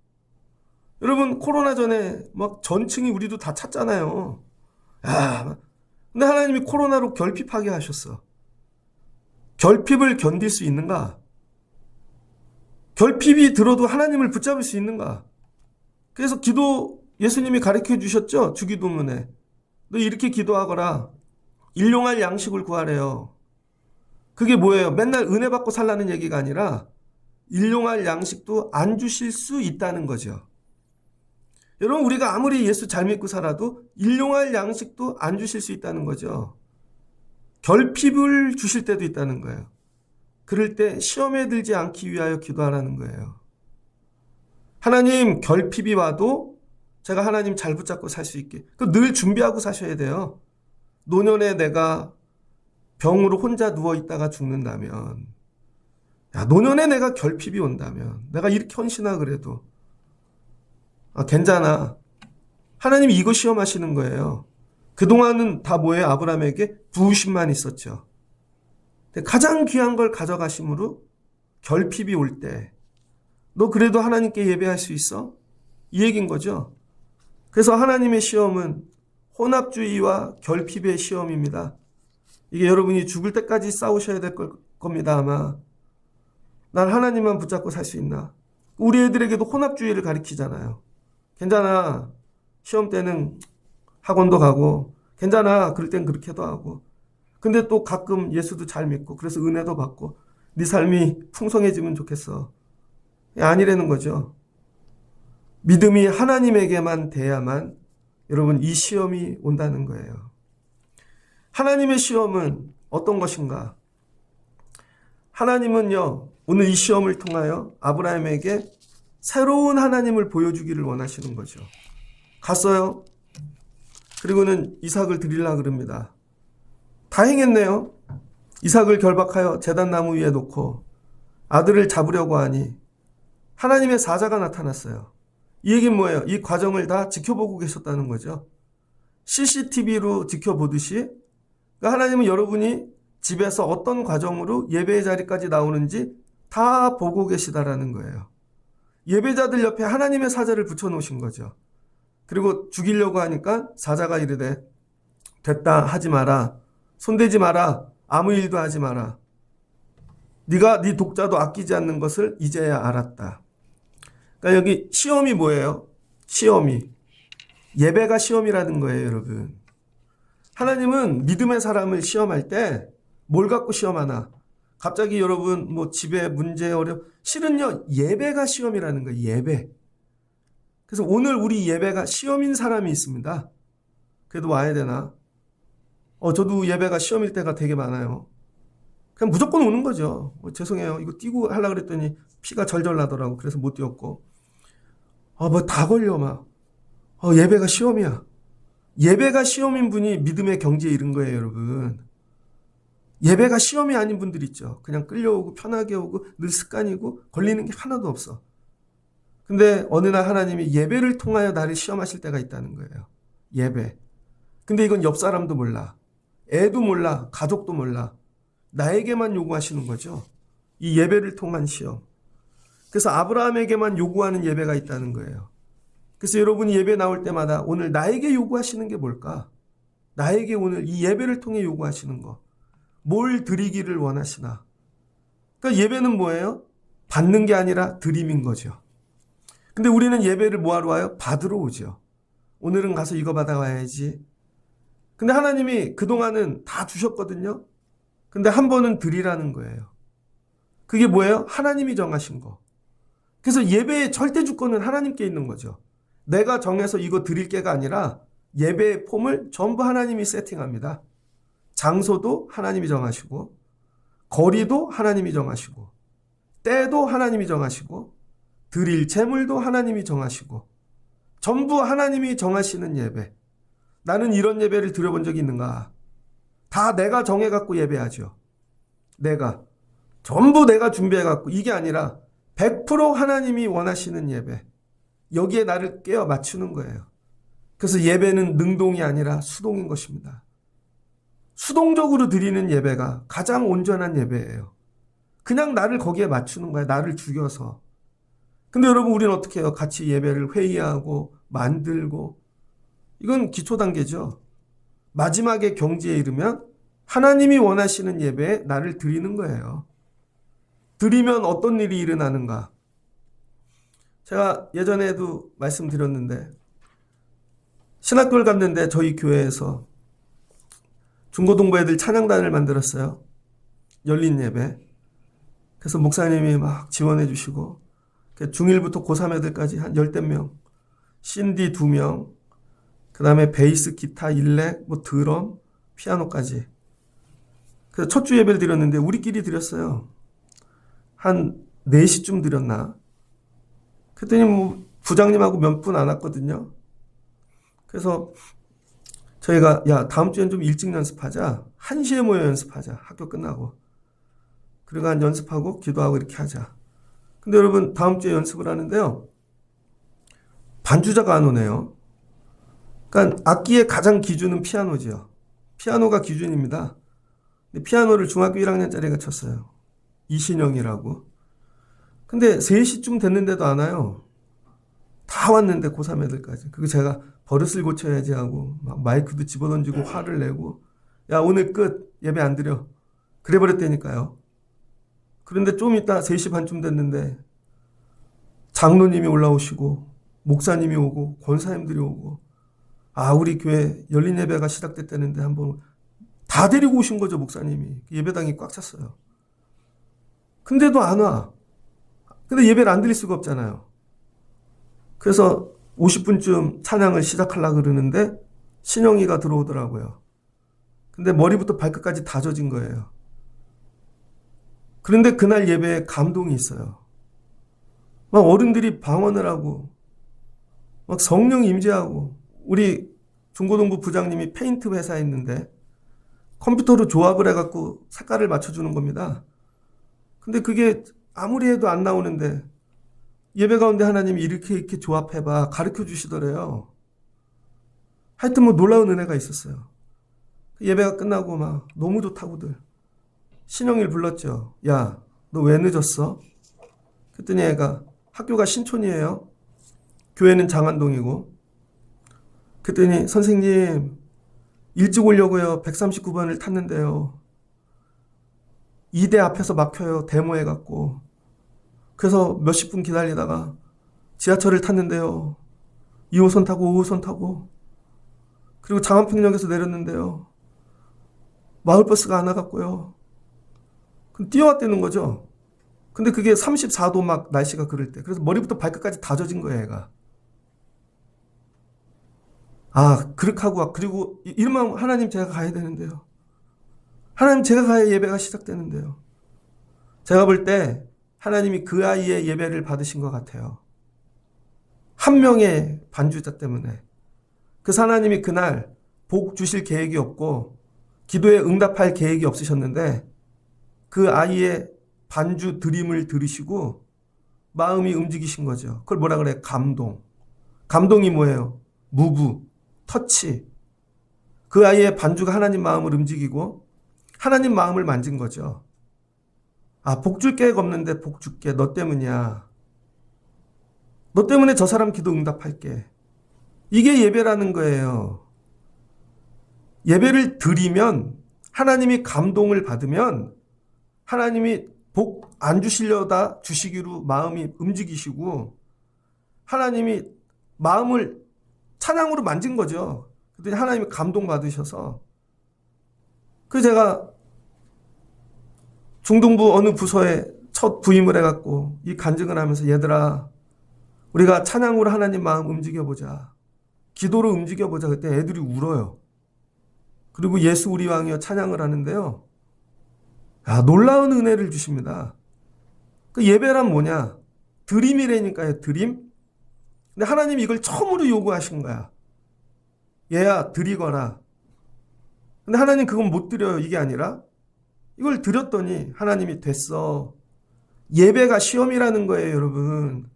Speaker 1: 여러분 코로나 전에 막 전층이 우리도 다 찼잖아요. 근데 하나님이 코로나로 결핍하게 하셨어. 결핍을 견딜 수 있는가? 결핍이 들어도 하나님을 붙잡을 수 있는가? 그래서 기도 예수님이 가르쳐 주셨죠? 주기도문에. 너 이렇게 기도하거라. 일용할 양식을 구하래요. 그게 뭐예요? 맨날 은혜 받고 살라는 얘기가 아니라 일용할 양식도 안 주실 수 있다는 거죠. 여러분 우리가 아무리 예수 잘 믿고 살아도 일용할 양식도 안 주실 수 있다는 거죠. 결핍을 주실 때도 있다는 거예요. 그럴 때 시험에 들지 않기 위하여 기도하라는 거예요. 하나님 결핍이 와도 제가 하나님 잘 붙잡고 살 수 있게 늘 준비하고 사셔야 돼요. 노년에 내가 병으로 혼자 누워있다가 죽는다면, 노년에 내가 결핍이 온다면, 내가 이렇게 헌신하 그래도 괜찮아. 하나님이 이거 시험하시는 거예요. 그동안은 다 뭐예요? 아브라함에게 부으심만 있었죠. 가장 귀한 걸 가져가심으로 결핍이 올 때 너 그래도 하나님께 예배할 수 있어? 이 얘기인 거죠. 그래서 하나님의 시험은 혼합주의와 결핍의 시험입니다. 이게 여러분이 죽을 때까지 싸우셔야 될 겁니다. 아마 난 하나님만 붙잡고 살 수 있나? 우리 애들에게도 혼합주의를 가르치잖아요. 괜찮아. 시험 때는 학원도 가고 괜찮아. 그럴 땐 그렇게도 하고. 근데 또 가끔 예수도 잘 믿고 그래서 은혜도 받고 네 삶이 풍성해지면 좋겠어. 아니라는 거죠. 믿음이 하나님에게만 돼야만 여러분 이 시험이 온다는 거예요. 하나님의 시험은 어떤 것인가? 하나님은요, 오늘 이 시험을 통하여 아브라함에게 새로운 하나님을 보여주기를 원하시는 거죠. 갔어요. 그리고는 이삭을 드리려고 그럽니다. 다 행했네요. 이삭을 결박하여 제단나무 위에 놓고 아들을 잡으려고 하니 하나님의 사자가 나타났어요. 이 얘기는 뭐예요? 이 과정을 다 지켜보고 계셨다는 거죠. CCTV로 지켜보듯이 하나님은 여러분이 집에서 어떤 과정으로 예배의 자리까지 나오는지 다 보고 계시다라는 거예요. 예배자들 옆에 하나님의 사자를 붙여놓으신 거죠. 그리고 죽이려고 하니까 사자가 이르되 됐다 하지 마라. 손대지 마라. 아무 일도 하지 마라. 네가 네 독자도 아끼지 않는 것을 이제야 알았다. 그러니까 여기 시험이 뭐예요? 시험이. 예배가 시험이라는 거예요, 여러분. 하나님은 믿음의 사람을 시험할 때 뭘 갖고 시험하나? 갑자기 여러분 집에 문제 실은요 예배가 시험이라는 거예요. 예배. 그래서 오늘 우리 예배가 시험인 사람이 있습니다. 그래도 와야 되나? 저도 예배가 시험일 때가 되게 많아요. 그냥 무조건 오는 거죠. 죄송해요. 이거 뛰고 하려고 그랬더니 피가 절절 나더라고. 그래서 못 뛰었고. 뭐 다 걸려, 막. 예배가 시험이야. 예배가 시험인 분이 믿음의 경지에 이른 거예요, 여러분. 예배가 시험이 아닌 분들 있죠. 그냥 끌려오고 편하게 오고 늘 습관이고 걸리는 게 하나도 없어. 근데 어느 날 하나님이 예배를 통하여 나를 시험하실 때가 있다는 거예요. 예배. 근데 이건 옆 사람도 몰라. 애도 몰라. 가족도 몰라. 나에게만 요구하시는 거죠. 이 예배를 통한 시험. 그래서 아브라함에게만 요구하는 예배가 있다는 거예요. 그래서 여러분이 예배 나올 때마다 오늘 나에게 요구하시는 게 뭘까? 나에게 오늘 이 예배를 통해 요구하시는 거. 뭘 드리기를 원하시나? 그러니까 예배는 뭐예요? 받는 게 아니라 드림인 거죠. 근데 우리는 예배를 뭐하러 와요? 받으러 오죠. 오늘은 가서 이거 받아와야지. 근데 하나님이 그동안은 다 주셨거든요. 근데 한 번은 드리라는 거예요. 그게 뭐예요? 하나님이 정하신 거. 그래서 예배의 절대 주권은 하나님께 있는 거죠. 내가 정해서 이거 드릴 게가 아니라 예배의 폼을 전부 하나님이 세팅합니다. 장소도 하나님이 정하시고, 거리도 하나님이 정하시고, 때도 하나님이 정하시고, 드릴 재물도 하나님이 정하시고, 전부 하나님이 정하시는 예배. 나는 이런 예배를 드려본 적이 있는가? 다 내가 정해갖고 예배하죠. 전부 내가 준비해갖고, 이게 아니라 100% 하나님이 원하시는 예배. 여기에 나를 깨어 맞추는 거예요. 그래서 예배는 능동이 아니라 수동인 것입니다. 수동적으로 드리는 예배가 가장 온전한 예배예요. 그냥 나를 거기에 맞추는 거야. 나를 죽여서. 근데 여러분, 우리는 어떻게 해요? 같이 예배를 회의하고 만들고. 이건 기초 단계죠. 마지막에 경지에 이르면 하나님이 원하시는 예배에 나를 드리는 거예요. 드리면 어떤 일이 일어나는가? 제가 예전에도 말씀드렸는데, 신학교를 갔는데 저희 교회에서 중고등부 애들 찬양단을 만들었어요. 열린 예배. 그래서 목사님이 막 지원해 주시고, 중1부터 고3 애들까지 한 10명, 신디 2명, 그 다음에 베이스, 기타, 일렉, 드럼, 피아노까지. 그래서 첫 주 예배를 드렸는데 우리끼리 드렸어요. 한 4시쯤 드렸나? 그랬더니 부장님하고 몇 분 안 왔거든요. 그래서 저희가 다음 주엔 좀 일찍 연습하자. 1시에 모여 연습하자. 학교 끝나고. 그리고 한 연습하고 기도하고 이렇게 하자. 근데 여러분, 다음 주에 연습을 하는데요. 반주자가 안 오네요. 그러니까 악기의 가장 기준은 피아노죠. 피아노가 기준입니다. 근데 피아노를 중학교 1학년짜리가 쳤어요. 이신영이라고. 근데 3시쯤 됐는데도 안 와요. 다 왔는데 고3 애들까지. 그거 제가 버릇을 고쳐야지 하고 막 마이크도 집어던지고 화를 내고, 야, 오늘 끝. 예배 안 드려. 그래 버렸다니까요. 그런데 좀 이따 3시 반쯤 됐는데 장로님이 올라오시고 목사님이 오고 권사님들이 오고, 우리 교회 열린 예배가 시작됐다는데 한번 다 데리고 오신 거죠. 목사님이. 예배당이 꽉 찼어요. 근데도 안 와. 근데 예배를 안 드릴 수가 없잖아요. 그래서 50분쯤 찬양을 시작하려고 그러는데 신영이가 들어오더라고요. 근데 머리부터 발끝까지 다 젖은 거예요. 그런데 그날 예배에 감동이 있어요. 막 어른들이 방언을 하고 막 성령 임재하고, 우리 중고등부 부장님이 페인트 회사에 있는데 컴퓨터로 조합을 해갖고 색깔을 맞춰주는 겁니다. 근데 그게 아무리 해도 안 나오는데 예배 가운데 하나님이 이렇게 조합해봐 가르쳐 주시더래요. 하여튼 놀라운 은혜가 있었어요. 예배가 끝나고 막 너무 좋다고들 신영이를 불렀죠. 야, 너 왜 늦었어? 그랬더니 애가 학교가 신촌이에요. 교회는 장안동이고. 그랬더니 선생님 일찍 오려고요. 139번을 탔는데요. 2대 앞에서 막혀요. 데모해갖고. 그래서 몇십 분 기다리다가 지하철을 탔는데요. 2호선 타고 5호선 타고, 그리고 장안평역에서 내렸는데요. 마을버스가 안 와갖고요. 그럼 뛰어왔다는 거죠. 근데 그게 34도 막 날씨가 그럴 때. 그래서 머리부터 발끝까지 다 젖은 거예요, 애가. 그렇게 하고, 그리고 이러면 하나님 제가 가야 되는데요. 하나님 제가 가야 예배가 시작되는데요. 제가 볼 때 하나님이 그 아이의 예배를 받으신 것 같아요. 한 명의 반주자 때문에. 그래서 하나님이 그날 복 주실 계획이 없고 기도에 응답할 계획이 없으셨는데 그 아이의 반주 드림을 들으시고 마음이 움직이신 거죠. 그걸 뭐라 그래? 감동. 감동이 뭐예요? 무브, 터치. 그 아이의 반주가 하나님 마음을 움직이고 하나님 마음을 만진 거죠. 복 줄 계획 없는데 복 줄게. 너 때문이야. 너 때문에 저 사람 기도 응답할게. 이게 예배라는 거예요. 예배를 드리면 하나님이 감동을 받으면 하나님이 복 안 주시려다 주시기로 마음이 움직이시고 하나님이 마음을 찬양으로 만진 거죠. 그랬더니 하나님이 감동 받으셔서 제가 중등부 어느 부서에 첫 부임을 해갖고 이 간증을 하면서 얘들아 우리가 찬양으로 하나님 마음 움직여보자. 기도로 움직여보자. 그때 애들이 울어요. 그리고 예수 우리 왕이여 찬양을 하는데요. 놀라운 은혜를 주십니다. 그 예배란 뭐냐? 드림이라니까요. 드림. 근데 하나님이 이걸 처음으로 요구하신 거야. 얘야 드리거라. 근데 하나님 그건 못 드려요. 이게 아니라 이걸 드렸더니 하나님이 됐어. 예배가 시험이라는 거예요, 여러분.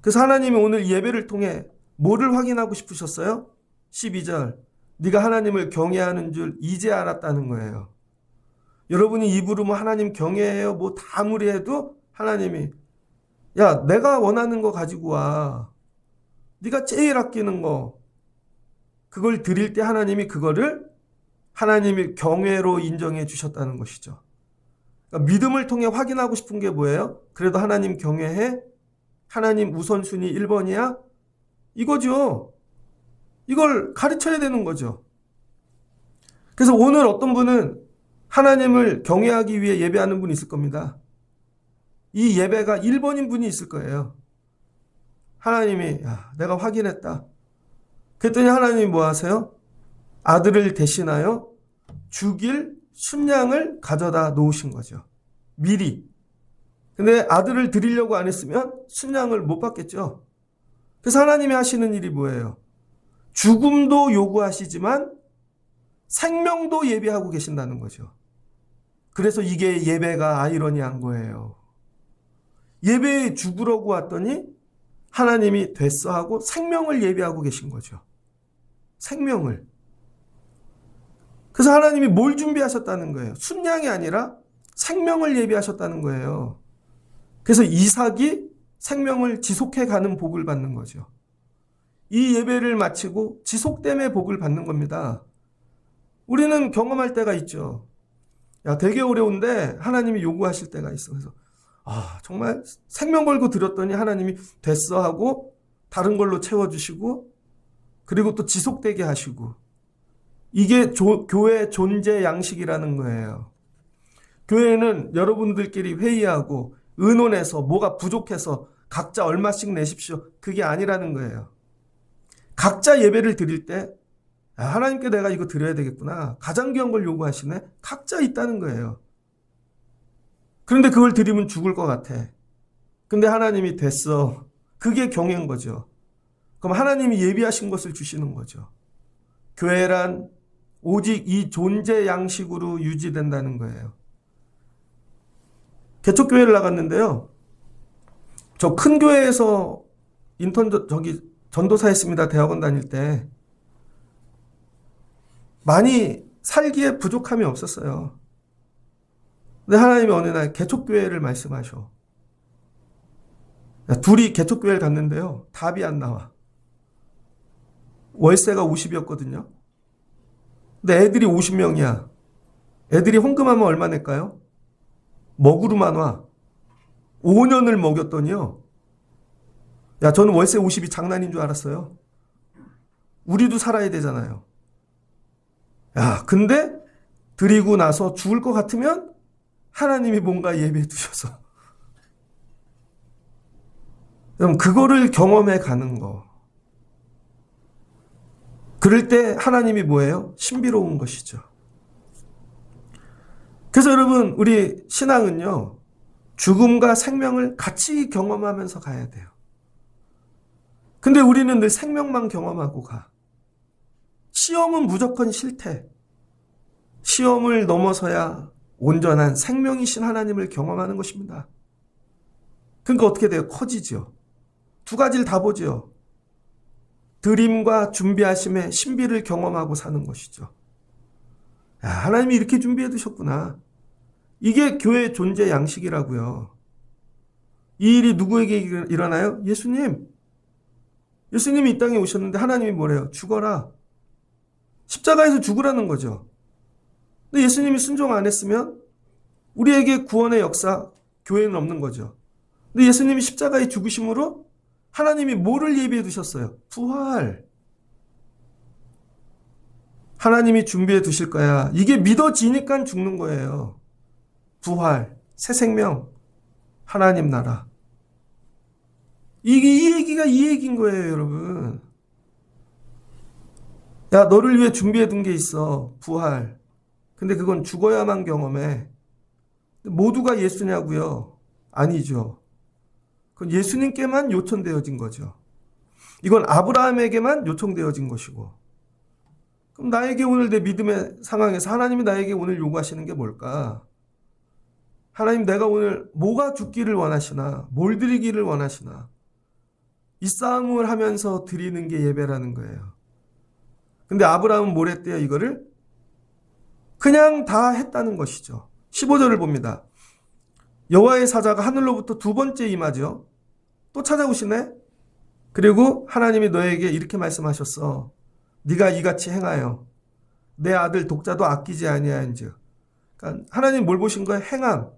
Speaker 1: 그래서 하나님이 오늘 예배를 통해 뭐를 확인하고 싶으셨어요? 12절. 네가 하나님을 경외하는 줄 이제 알았다는 거예요. 여러분이 입으로 뭐 하나님 경외해요, 뭐 다 아무리 해도 하나님이 야, 내가 원하는 거 가지고 와. 네가 제일 아끼는 거. 그걸 드릴 때 하나님이 그거를 하나님이 경외로 인정해 주셨다는 것이죠. 그러니까 믿음을 통해 확인하고 싶은 게 뭐예요? 그래도 하나님 경외해? 하나님 우선순위 1번이야? 이거죠. 이걸 가르쳐야 되는 거죠. 그래서 오늘 어떤 분은 하나님을 경외하기 위해 예배하는 분이 있을 겁니다. 이 예배가 1번인 분이 있을 거예요. 하나님이 내가 확인했다. 그랬더니 하나님이 뭐 하세요? 아들을 대신하여 죽일 순양을 가져다 놓으신 거죠. 미리. 근데 아들을 드리려고 안 했으면 순양을 못 받겠죠. 그래서 하나님이 하시는 일이 뭐예요? 죽음도 요구하시지만 생명도 예배하고 계신다는 거죠. 그래서 이게 예배가 아이러니한 거예요. 예배에 죽으려고 왔더니 하나님이 됐어 하고 생명을 예배하고 계신 거죠. 생명을. 그래서 하나님이 뭘 준비하셨다는 거예요? 순양이 아니라 생명을 예배하셨다는 거예요. 그래서 이삭이 생명을 지속해 가는 복을 받는 거죠. 이 예배를 마치고 지속됨의 복을 받는 겁니다. 우리는 경험할 때가 있죠. 되게 어려운데 하나님이 요구하실 때가 있어. 그래서 정말 생명 걸고 드렸더니 하나님이 됐어 하고 다른 걸로 채워주시고 그리고 또 지속되게 하시고 이게 교회 존재 양식이라는 거예요. 교회는 여러분들끼리 회의하고 의논해서 뭐가 부족해서 각자 얼마씩 내십시오. 그게 아니라는 거예요. 각자 예배를 드릴 때 하나님께 내가 이거 드려야 되겠구나. 가장 귀한 걸 요구하시네. 각자 있다는 거예요. 그런데 그걸 드리면 죽을 것 같아. 근데 하나님이 됐어. 그게 경외인 거죠. 그럼 하나님이 예비하신 것을 주시는 거죠. 교회란 오직 이 존재 양식으로 유지된다는 거예요. 개척교회를 나갔는데요. 저 큰 교회에서 전도사 했습니다. 대학원 다닐 때. 많이 살기에 부족함이 없었어요. 근데 하나님이 어느 날 개척교회를 말씀하셔. 둘이 개척교회를 갔는데요. 답이 안 나와. 월세가 50이었거든요. 근데 애들이 50명이야. 애들이 헌금하면 얼마 낼까요? 먹으로만 와. 5년을 먹였더니요. 저는 월세 50이 장난인 줄 알았어요. 우리도 살아야 되잖아요. 근데 드리고 나서 죽을 것 같으면 하나님이 뭔가 예배해 두셔서. 그럼 그거를 경험해 가는 거. 그럴 때 하나님이 뭐예요? 신비로운 것이죠. 그래서 여러분, 우리 신앙은요, 죽음과 생명을 같이 경험하면서 가야 돼요. 근데 우리는 늘 생명만 경험하고 가. 시험은 무조건 싫대. 시험을 넘어서야 온전한 생명이신 하나님을 경험하는 것입니다. 그러니까 어떻게 돼요? 커지죠. 두 가지를 다 보죠. 드림과 준비하심의 신비를 경험하고 사는 것이죠. 야, 하나님이 이렇게 준비해 두셨구나. 이게 교회의 존재 양식이라고요. 이 일이 누구에게 일어나요? 예수님. 예수님이 이 땅에 오셨는데 하나님이 뭐래요? 죽어라. 십자가에서 죽으라는 거죠. 근데 예수님이 순종 안 했으면 우리에게 구원의 역사, 교회는 없는 거죠. 근데 예수님이 십자가에 죽으심으로 하나님이 뭐를 예비해 두셨어요? 부활. 하나님이 준비해 두실 거야. 이게 믿어지니까 죽는 거예요. 부활, 새 생명, 하나님 나라. 이 얘기가 이 얘기인 거예요, 여러분. 야, 너를 위해 준비해 둔 게 있어. 부활. 근데 그건 죽어야만 경험해. 모두가 예수냐고요? 아니죠. 그건 예수님께만 요청되어진 거죠. 이건 아브라함에게만 요청되어진 것이고. 그럼 나에게 오늘 내 믿음의 상황에서 하나님이 나에게 오늘 요구하시는 게 뭘까? 하나님, 내가 오늘 뭐가 죽기를 원하시나? 뭘 드리기를 원하시나? 이 싸움을 하면서 드리는 게 예배라는 거예요. 근데 아브라함은 뭘 했대요, 이거를? 그냥 다 했다는 것이죠. 15절을 봅니다. 여호와의 사자가 하늘로부터 두 번째 임하죠. 또 찾아오시네. 그리고 하나님이 너에게 이렇게 말씀하셨어. 네가 이같이 행하여 내 아들 독자도 아끼지 아니하인즉. 그러니까 하나님 뭘 보신 거예요? 행함.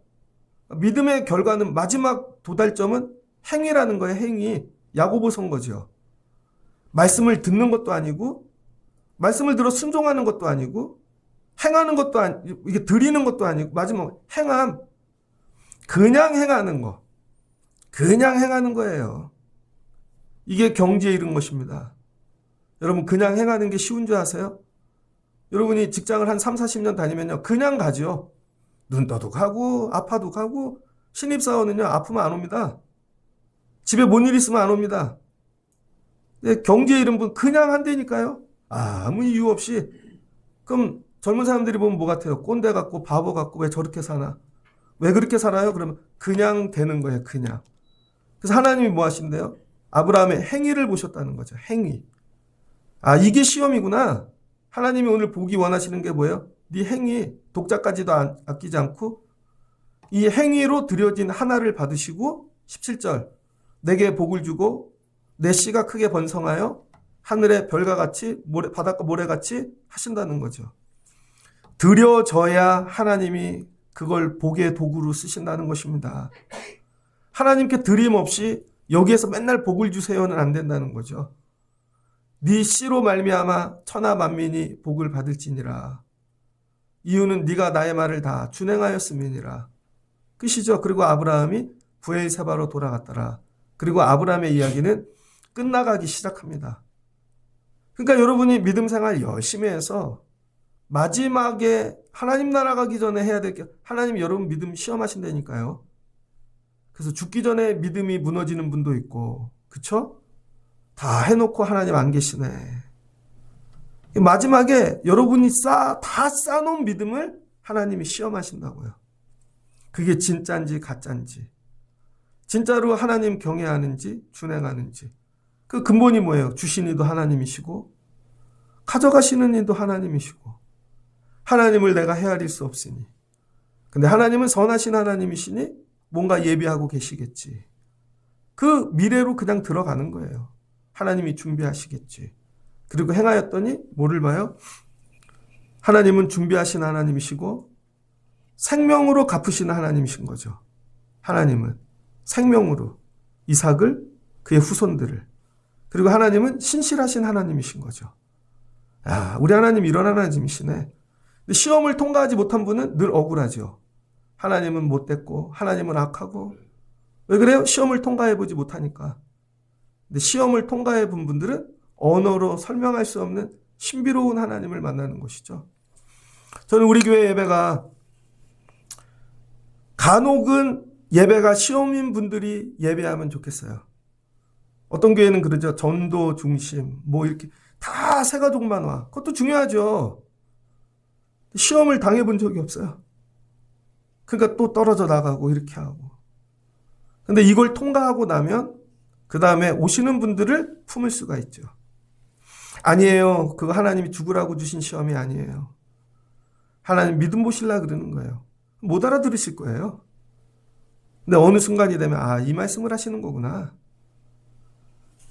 Speaker 1: 믿음의 결과는 마지막 도달점은 행위라는 거예요. 행위. 야고보 선 거죠. 말씀을 듣는 것도 아니고 말씀을 들어 순종하는 것도 아니고 행하는 것도 아니고 이게 드리는 것도 아니고 마지막 행함. 그냥 행하는 거. 그냥 행하는 거예요. 이게 경지에 이른 것입니다. 여러분, 그냥 행하는 게 쉬운 줄 아세요? 여러분이 직장을 한 3, 40년 다니면요. 그냥 가죠. 눈 떠도 가고 아파도 가고 신입사원은요. 아프면 안 옵니다. 집에 뭔 일 있으면 안 옵니다. 근데 경지에 이른 분 그냥 한다니까요. 아무 이유 없이. 그럼 젊은 사람들이 보면 뭐 같아요? 꼰대 같고 바보 같고 왜 저렇게 사나? 왜 그렇게 살아요? 그러면 그냥 되는 거예요. 그냥. 그래서 하나님이 뭐 하신대요? 아브라함의 행위를 보셨다는 거죠. 행위. 아, 이게 시험이구나. 하나님이 오늘 보기 원하시는 게 뭐예요? 네 행위, 독자까지도 아끼지 않고 이 행위로 드려진 하나를 받으시고 17절 내게 복을 주고 내 씨가 크게 번성하여 하늘의 별과 같이 바닷가 모래같이 하신다는 거죠. 드려져야 하나님이 그걸 복의 도구로 쓰신다는 것입니다. 하나님께 드림 없이 여기에서 맨날 복을 주세요는 안 된다는 거죠. 네 씨로 말미암아 천하 만민이 복을 받을지니라. 이유는 네가 나의 말을 다 준행하였음이니라. 끝이죠. 그리고 아브라함이 부엘세바로 돌아갔더라. 그리고 아브라함의 이야기는 끝나가기 시작합니다. 그러니까 여러분이 믿음 생활 열심히 해서 마지막에 하나님 나라 가기 전에 해야 될 게 하나님 여러분 믿음 시험하신다니까요. 그래서 죽기 전에 믿음이 무너지는 분도 있고 그쵸? 다 해놓고 하나님 안 계시네. 마지막에 여러분이 다 쌓아놓은 믿음을 하나님이 시험하신다고요. 그게 진짜인지 가짜인지 진짜로 하나님 경외하는지 준행하는지 그 근본이 뭐예요? 주신 이도 하나님이시고 가져가시는 이도 하나님이시고 하나님을 내가 헤아릴 수 없으니 근데 하나님은 선하신 하나님이시니 뭔가 예비하고 계시겠지. 그 미래로 그냥 들어가는 거예요. 하나님이 준비하시겠지. 그리고 행하였더니 뭐를 봐요? 하나님은 준비하신 하나님이시고 생명으로 갚으시는 하나님이신 거죠. 하나님은 생명으로 이삭을 그의 후손들을 그리고 하나님은 신실하신 하나님이신 거죠. 야, 우리 하나님 이런 하나님이시네. 근데 시험을 통과하지 못한 분은 늘 억울하죠. 하나님은 못됐고 하나님은 악하고 왜 그래요? 시험을 통과해보지 못하니까. 근데 시험을 통과해본 분들은 언어로 설명할 수 없는 신비로운 하나님을 만나는 것이죠. 저는 우리 교회 예배가 간혹은 예배가 시험인 분들이 예배하면 좋겠어요. 어떤 교회는 그러죠. 전도 중심 뭐 이렇게 다 새가족만 와. 그것도 중요하죠. 시험을 당해본 적이 없어요. 그러니까 또 떨어져 나가고 이렇게 하고. 근데 이걸 통과하고 나면 그 다음에 오시는 분들을 품을 수가 있죠. 아니에요. 그거 하나님이 죽으라고 주신 시험이 아니에요. 하나님 믿음 보실라 그러는 거예요. 못 알아들으실 거예요. 근데 어느 순간이 되면 이 말씀을 하시는 거구나.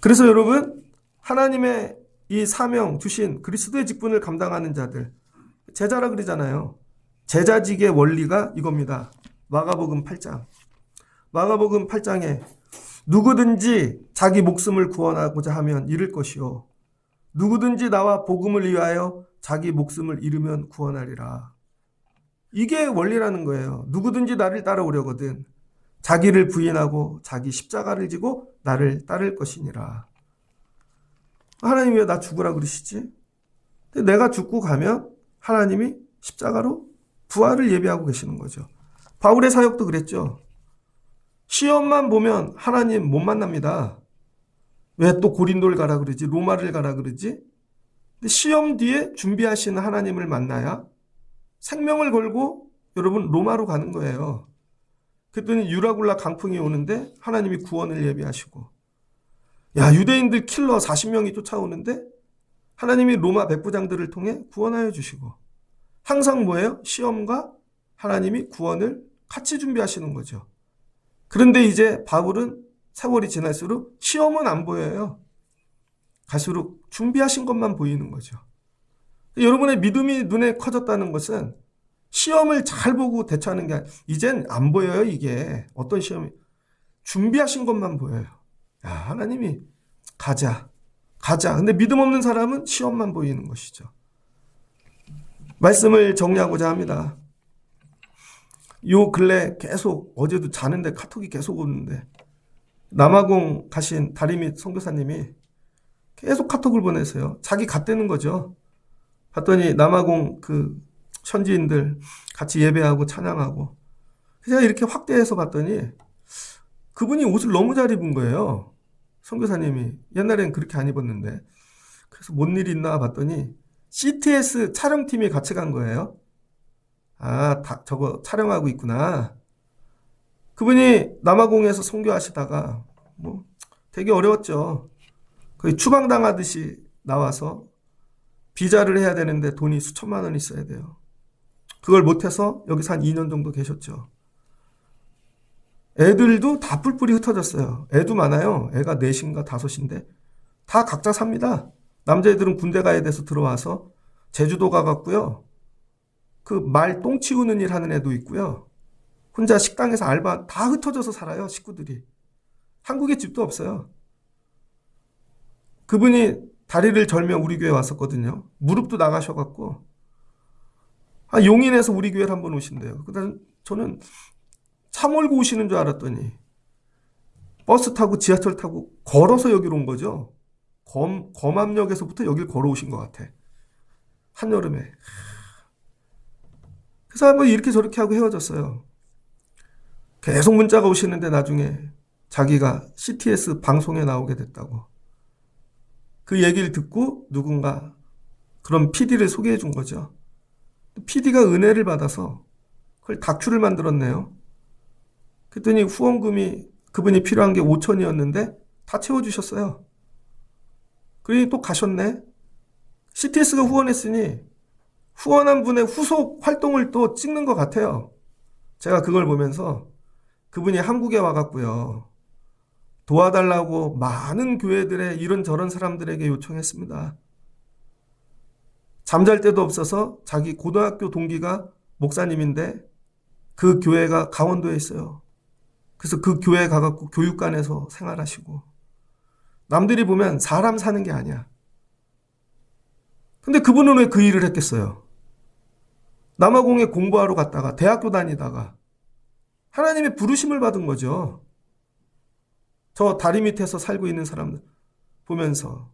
Speaker 1: 그래서 여러분, 하나님의 이 사명 주신 그리스도의 직분을 감당하는 자들, 제자라 그러잖아요. 제자직의 원리가 이겁니다. 마가복음 8장. 마가복음 8장에 누구든지 자기 목숨을 구원하고자 하면 잃을 것이요. 누구든지 나와 복음을 위하여 자기 목숨을 잃으면 구원하리라. 이게 원리라는 거예요. 누구든지 나를 따라오려거든 자기를 부인하고 자기 십자가를 지고 나를 따를 것이니라. 하나님이 왜 나 죽으라 그러시지? 근데 내가 죽고 가면 하나님이 십자가로 부활을 예비하고 계시는 거죠. 바울의 사역도 그랬죠. 시험만 보면 하나님 못 만납니다. 왜 또 고린도를 가라 그러지? 로마를 가라 그러지? 근데 시험 뒤에 준비하시는 하나님을 만나야 생명을 걸고 여러분 로마로 가는 거예요. 그랬더니 유라굴라 강풍이 오는데 하나님이 구원을 예비하시고, 유대인들 킬러 40명이 쫓아오는데 하나님이 로마 백부장들을 통해 구원하여 주시고, 항상 뭐예요? 시험과 하나님이 구원을 같이 준비하시는 거죠. 그런데 이제 바울은 세월이 지날수록 시험은 안 보여요. 갈수록 준비하신 것만 보이는 거죠. 여러분의 믿음이 눈에 커졌다는 것은 시험을 잘 보고 대처하는 게 이젠 안 보여요. 이게 어떤 시험이 준비하신 것만 보여요. 하나님이 가자. 근데 믿음 없는 사람은 시험만 보이는 것이죠. 말씀을 정리하고자 합니다. 요 근래 계속 어제도 자는데 카톡이 계속 오는데 남아공 가신 다리밑 선교사님이 계속 카톡을 보내세요. 자기 갔다는 거죠. 봤더니 남아공 그 현지인들 같이 예배하고 찬양하고, 제가 이렇게 확대해서 봤더니 그분이 옷을 너무 잘 입은 거예요. 선교사님이 옛날엔 그렇게 안 입었는데. 그래서 뭔 일이 있나 봤더니 CTS 촬영팀이 같이 간 거예요. 저거 촬영하고 있구나. 그분이 남아공에서 선교하시다가 뭐 되게 어려웠죠. 거의 추방당하듯이 나와서 비자를 해야 되는데 돈이 수천만 원 있어야 돼요. 그걸 못해서 여기서 한 2년 정도 계셨죠. 애들도 다 뿔뿔이 흩어졌어요. 애도 많아요. 애가 4인가 5인데 다 각자 삽니다. 남자애들은 군대 가야 돼서 들어와서 제주도 가갔고요. 그 말 똥 치우는 일 하는 애도 있고요. 혼자 식당에서 알바 다 흩어져서 살아요. 식구들이. 한국에 집도 없어요. 그분이 다리를 절며 우리 교회 왔었거든요. 무릎도 나가셔갖고 용인에서 우리 교회를 한번 오신대요. 그다음 저는 차 몰고 오시는 줄 알았더니 버스 타고 지하철 타고 걸어서 여기로 온 거죠. 검암역에서부터 여길 걸어오신 것 같아. 한여름에. 그래서 한번 이렇게 저렇게 하고 헤어졌어요. 계속 문자가 오시는데 나중에 자기가 CTS 방송에 나오게 됐다고. 그 얘기를 듣고 누군가 그런 PD를 소개해 준 거죠. PD가 은혜를 받아서 그걸 다큐를 만들었네요. 그랬더니 후원금이 그분이 필요한 게 5천이었는데 다 채워주셨어요. 그러니 또 가셨네. CTS가 후원했으니 후원한 분의 후속 활동을 또 찍는 것 같아요. 제가 그걸 보면서 그분이 한국에 와갖고요. 도와달라고 많은 교회들의 이런저런 사람들에게 요청했습니다. 잠잘 데도 없어서 자기 고등학교 동기가 목사님인데 그 교회가 강원도에 있어요. 그래서 그 교회에 가갖고 교육관에서 생활하시고, 남들이 보면 사람 사는 게 아니야. 근데 그분은 왜 그 일을 했겠어요? 남아공에 공부하러 갔다가 대학교 다니다가 하나님의 부르심을 받은 거죠. 저 다리 밑에서 살고 있는 사람들 보면서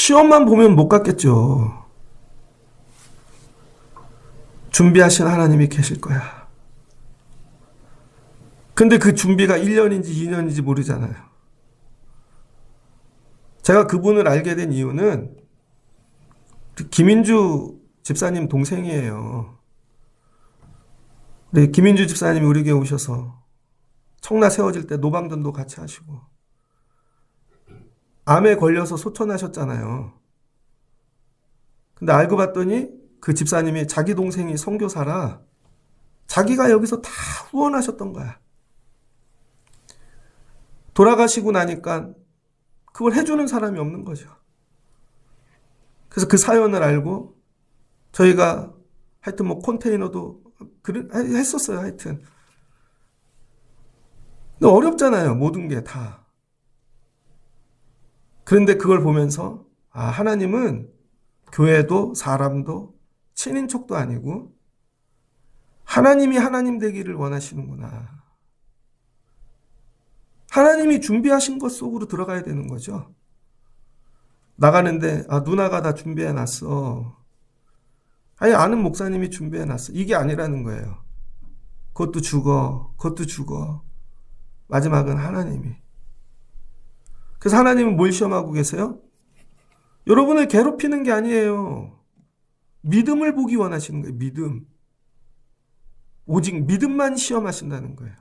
Speaker 1: 시험만 보면 못 갔겠죠. 준비하신 하나님이 계실 거야. 근데 그 준비가 1년인지 2년인지 모르잖아요. 제가 그분을 알게 된 이유는 김인주 집사님 동생이에요. 근데 김인주 집사님이 우리 교회 오셔서 청라 세워질 때 노방전도 같이 하시고 암에 걸려서 소천하셨잖아요. 근데 알고 봤더니 그 집사님이 자기 동생이 선교사라 자기가 여기서 다 후원하셨던 거야. 돌아가시고 나니까 그걸 해주는 사람이 없는 거죠. 그래서 그 사연을 알고 저희가 하여튼 뭐 컨테이너도 했었어요. 하여튼. 근데 어렵잖아요. 모든 게 다. 그런데 그걸 보면서 하나님은 교회도 사람도 친인척도 아니고 하나님이 하나님 되기를 원하시는구나. 하나님이 준비하신 것 속으로 들어가야 되는 거죠. 나가는데 누나가 다 준비해놨어. 아니 아는 목사님이 준비해놨어. 이게 아니라는 거예요. 그것도 죽어. 마지막은 하나님이. 그래서 하나님은 뭘 시험하고 계세요? 여러분을 괴롭히는 게 아니에요. 믿음을 보기 원하시는 거예요. 믿음. 오직 믿음만 시험하신다는 거예요.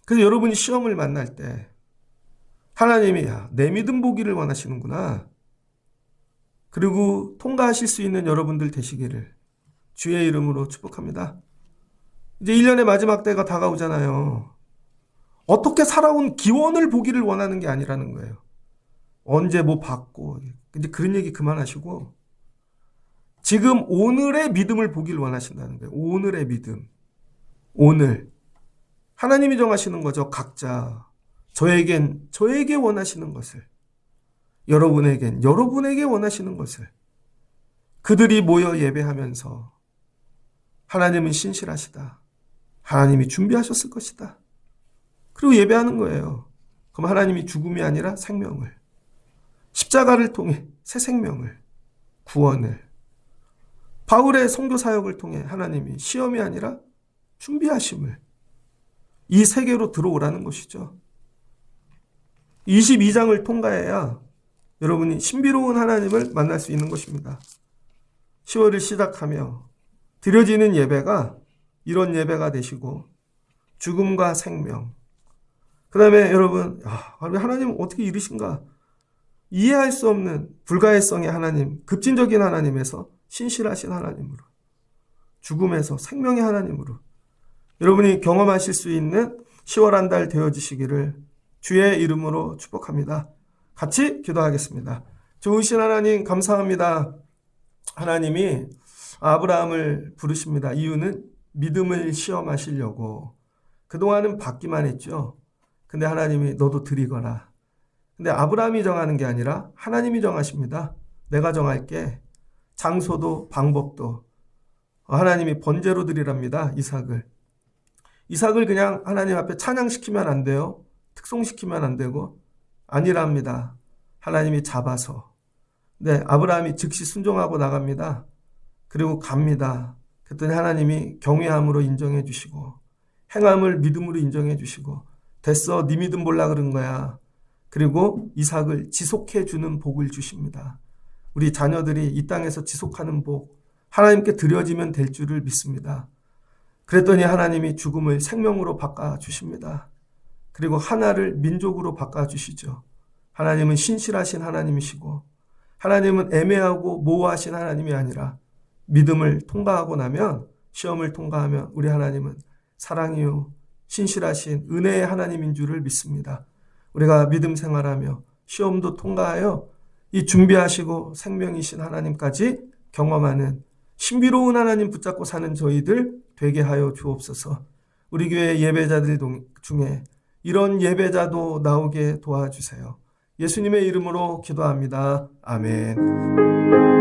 Speaker 1: 그래서 여러분이 시험을 만날 때 하나님이 내 믿음 보기를 원하시는구나. 그리고 통과하실 수 있는 여러분들 되시기를 주의 이름으로 축복합니다. 이제 1년의 마지막 때가 다가오잖아요. 어떻게 살아온 기원을 보기를 원하는 게 아니라는 거예요. 언제 뭐 받고. 근데 그런 얘기 그만하시고 지금 오늘의 믿음을 보기를 원하신다는 거예요. 오늘의 믿음. 오늘. 하나님이 정하시는 거죠. 각자. 저에게 원하시는 것을. 여러분에게 원하시는 것을. 그들이 모여 예배하면서 하나님은 신실하시다. 하나님이 준비하셨을 것이다. 그리고 예배하는 거예요. 그럼 하나님이 죽음이 아니라 생명을, 십자가를 통해 새 생명을, 구원을, 바울의 선교 사역을 통해 하나님이 시험이 아니라 준비하심을, 이 세계로 들어오라는 것이죠. 22장을 통과해야 여러분이 신비로운 하나님을 만날 수 있는 것입니다. 10월을 시작하며 드려지는 예배가 이런 예배가 되시고 죽음과 생명, 그 다음에 여러분 하나님은 어떻게 이르신가? 이해할 수 없는 불가해성의 하나님, 급진적인 하나님에서 신실하신 하나님으로, 죽음에서 생명의 하나님으로 여러분이 경험하실 수 있는 10월 한 달 되어지시기를 주의 이름으로 축복합니다. 같이 기도하겠습니다. 좋으신 하나님 감사합니다. 하나님이 아브라함을 부르십니다. 이유는 믿음을 시험하시려고. 그동안은 받기만 했죠. 근데 하나님이 너도 드리거라. 근데 아브라함이 정하는 게 아니라 하나님이 정하십니다. 내가 정할게. 장소도 방법도. 하나님이 번제로 드리랍니다. 이삭을 그냥 하나님 앞에 찬양시키면 안 돼요. 특송시키면 안 되고 아니랍니다. 하나님이 잡아서. 네, 아브라함이 즉시 순종하고 나갑니다. 그리고 갑니다. 그랬더니 하나님이 경외함으로 인정해 주시고 행함을 믿음으로 인정해 주시고 됐어, 네 믿음 볼라 그런 거야. 그리고 이삭을 지속해 주는 복을 주십니다. 우리 자녀들이 이 땅에서 지속하는 복, 하나님께 드려지면 될 줄을 믿습니다. 그랬더니 하나님이 죽음을 생명으로 바꿔주십니다. 그리고 하나를 민족으로 바꿔주시죠. 하나님은 신실하신 하나님이시고 하나님은 애매하고 모호하신 하나님이 아니라 믿음을 통과하고 나면, 시험을 통과하면 우리 하나님은 사랑이요 신실하신 은혜의 하나님인 줄을 믿습니다. 우리가 믿음 생활하며 시험도 통과하여 이 준비하시고 생명이신 하나님까지 경험하는 신비로운 하나님 붙잡고 사는 저희들 되게 하여 주옵소서. 우리 교회 예배자들 중에 이런 예배자도 나오게 도와주세요. 예수님의 이름으로 기도합니다. 아멘.